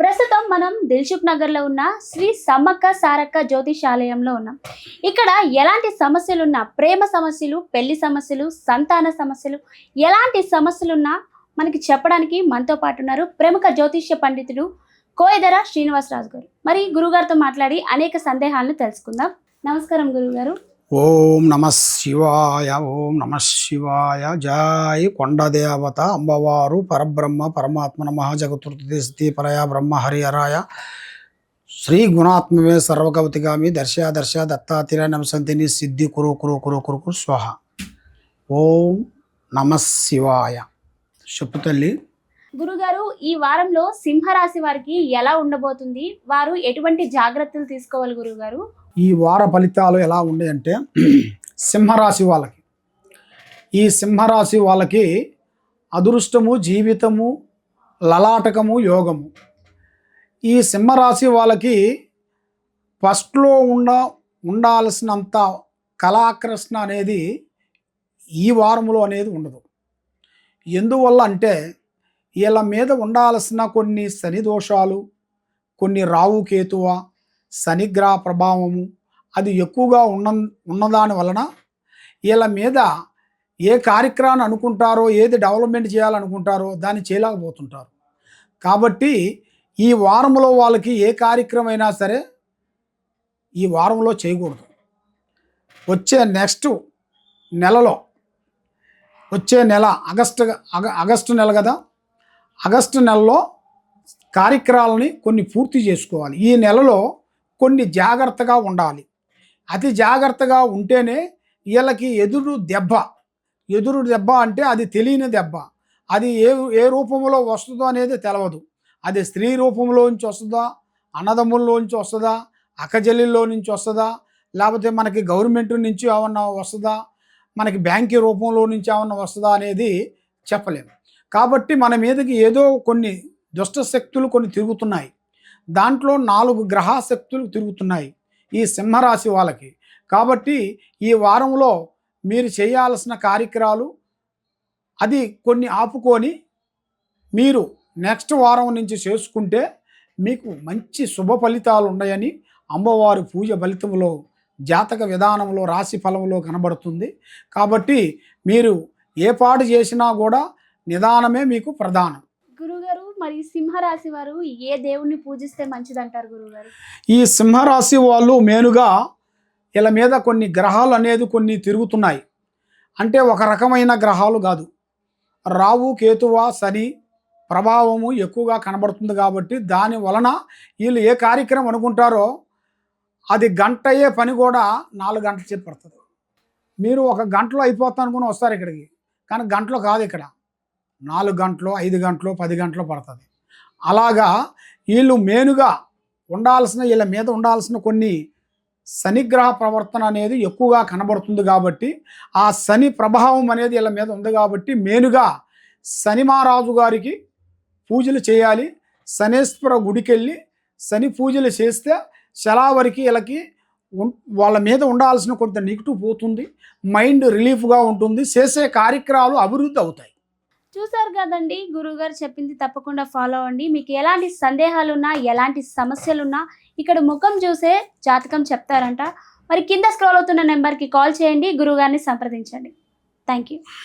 ప్రస్తుతం మనం దిల్సుఖ్ నగర్లో ఉన్న శ్రీ సమ్మక్క సారక్క జ్యోతిషాలయంలో ఉన్నాం. ఇక్కడ ఎలాంటి సమస్యలున్నా, ప్రేమ సమస్యలు, పెళ్లి సమస్యలు, సంతాన సమస్యలు, ఎలాంటి సమస్యలున్నా మనకి చెప్పడానికి మనతో పాటు ఉన్నారు ప్రముఖ జ్యోతిష్య పండితుడు కోయదర శ్రీనివాసరాజు గారు. మరి గురుగారితో మాట్లాడి అనేక సందేహాలను తెలుసుకుందాం. నమస్కారం గురుగారు. ఓం నమ శివాయ, ఓం నమ శివాయ. జై కొండదేవత అమ్మవారు పరబ్రహ్మ పరమాత్మ నమః జగతుర్తి పరయ బ్రహ్మ హరిహరాయ శ్రీ గుణాత్మమే సర్వకవతిగామి దర్శ దర్శ దత్తాతిర నమసంతిని సిద్ధి కురు కురు కురు కురు కురు స్వహ. ఓం నమ శివాయ. చెప్పు తల్లి. గురుగారు, ఈ వారంలో సింహరాశి వారికి ఎలా ఉండబోతుంది? వారు ఎటువంటి జాగ్రత్తలు తీసుకోవాలి గురుగారు? ఈ వార ఫలితాలు ఎలా ఉన్నాయంటే, సింహరాశి వాళ్ళకి, ఈ సింహరాశి వాళ్ళకి అదృష్టము, జీవితము, లలాటకము, యోగము. ఈ సింహరాశి వాళ్ళకి ఫస్ట్లో ఉండాల్సినంత కళాకృష్ణ అనేది ఈ వారంలో అనేది ఉండదు. ఎందువల్ల అంటే వీళ్ళ మీద ఉండాల్సిన కొన్ని శని దోషాలు, కొన్ని రావు కేతువ శనిగ్రహ ప్రభావము అది ఎక్కువగా ఉన్నదాని వలన వీళ్ళ మీద ఏ కార్యక్రమాన్ని అనుకుంటారో, ఏది డెవలప్మెంట్ చేయాలనుకుంటారో దాన్ని చేయలేకపోతుంటారు. కాబట్టి ఈ వారంలో వాళ్ళకి ఏ కార్యక్రమం అయినా సరే ఈ వారంలో చేయకూడదు. వచ్చే నెక్స్ట్ నెలలో, వచ్చే నెల ఆగస్టు నెల కదా, ఆగస్టు నెలలో కార్యక్రమాలని కొన్ని పూర్తి చేసుకోవాలి. ఈ నెలలో కొన్ని జాగ్రత్తగా ఉండాలి. అతి జాగ్రత్తగా ఉంటేనే వీళ్ళకి ఎదురు దెబ్బ అంటే అది తెలియని దెబ్బ. అది ఏ రూపంలో వస్తుందో అనేది తెలియదు. అది స్త్రీ రూపంలో నుంచి వస్తుందా, అన్నదమ్ముల్లోంచి వస్తుందా, అక్కజల్లిలో నుంచి వస్తుందా, లేకపోతే మనకి గవర్నమెంట్ నుంచి ఏమన్నా వస్తుందా, మనకి బ్యాంకి రూపంలో నుంచి ఏమన్నా వస్తుందా అనేది చెప్పలేము. కాబట్టి మన మీదకి ఏదో కొన్ని దుష్ట శక్తులు కొన్ని తిరుగుతున్నాయి. దాంట్లో 4 గ్రహ శక్తులు తిరుగుతున్నాయి ఈ సింహరాశి వాళ్ళకి. కాబట్టి ఈ వారంలో మీరు చేయాల్సిన కార్యక్రమాలు అది కొన్ని ఆపుకొని మీరు నెక్స్ట్ వారం నుంచి చేసుకుంటే మీకు మంచి శుభ ఫలితాలు ఉన్నాయని అమ్మవారి పూజ ఫలితంలో, జాతక విధానంలో, రాశి ఫలంలో కనబడుతుంది. కాబట్టి మీరు ఏ పాటు చేసినా కూడా నిదానమే మీకు ప్రధానం. గురుగారు, మరి సింహరాశి వారు ఏ దేవుణ్ణి పూజిస్తే మంచిదంటారు గురుగారు? ఈ సింహరాశి వాళ్ళు మేనుగా వీళ్ళ మీద కొన్ని గ్రహాలు అనేది కొన్ని తిరుగుతున్నాయి. అంటే ఒక రకమైన గ్రహాలు కాదు. రావు కేతువ శని ప్రభావము ఎక్కువగా కనబడుతుంది. కాబట్టి దాని వలన వీళ్ళు ఏ కార్యక్రమం అనుకుంటారో అది గంట అయ్యే పని కూడా 4 గంటల సేపు పడుతుంది. మీరు ఒక గంటలో అయిపోతా అనుకుని వస్తారు ఇక్కడికి, కానీ గంటలో కాదు, ఇక్కడ 4 గంటలు, 5 గంటలు, 10 గంటలు పడుతుంది. అలాగా వీళ్ళు మేనుగా వీళ్ళ మీద ఉండాల్సిన కొన్ని శనిగ్రహ ప్రవర్తన అనేది ఎక్కువగా కనబడుతుంది. కాబట్టి ఆ శని ప్రభావం అనేది వీళ్ళ మీద ఉంది. కాబట్టి మేనుగా శని మహారాజు గారికి పూజలు చేయాలి. శనేశ్వర గుడికి వెళ్ళి శని పూజలు చేస్తే శలావరికి వీళ్ళకి వాళ్ళ మీద ఉండాల్సిన కొంత నెగిటివ్ పోతుంది, మైండ్ రిలీఫ్గా ఉంటుంది, చేసే కార్యక్రమాలు అభివృద్ధి అవుతాయి. చూసారు కదండి, గురువుగారు చెప్పింది తప్పకుండా ఫాలో అవ్వండి. మీకు ఎలాంటి సందేహాలున్నా, ఎలాంటి సమస్యలున్నా ఇక్కడ ముఖం చూసే జాతకం చెప్తారంట. మరి కింద స్క్రోల్ అవుతున్న నెంబర్కి కాల్ చేయండి, గురువుగారిని సంప్రదించండి. Thank you.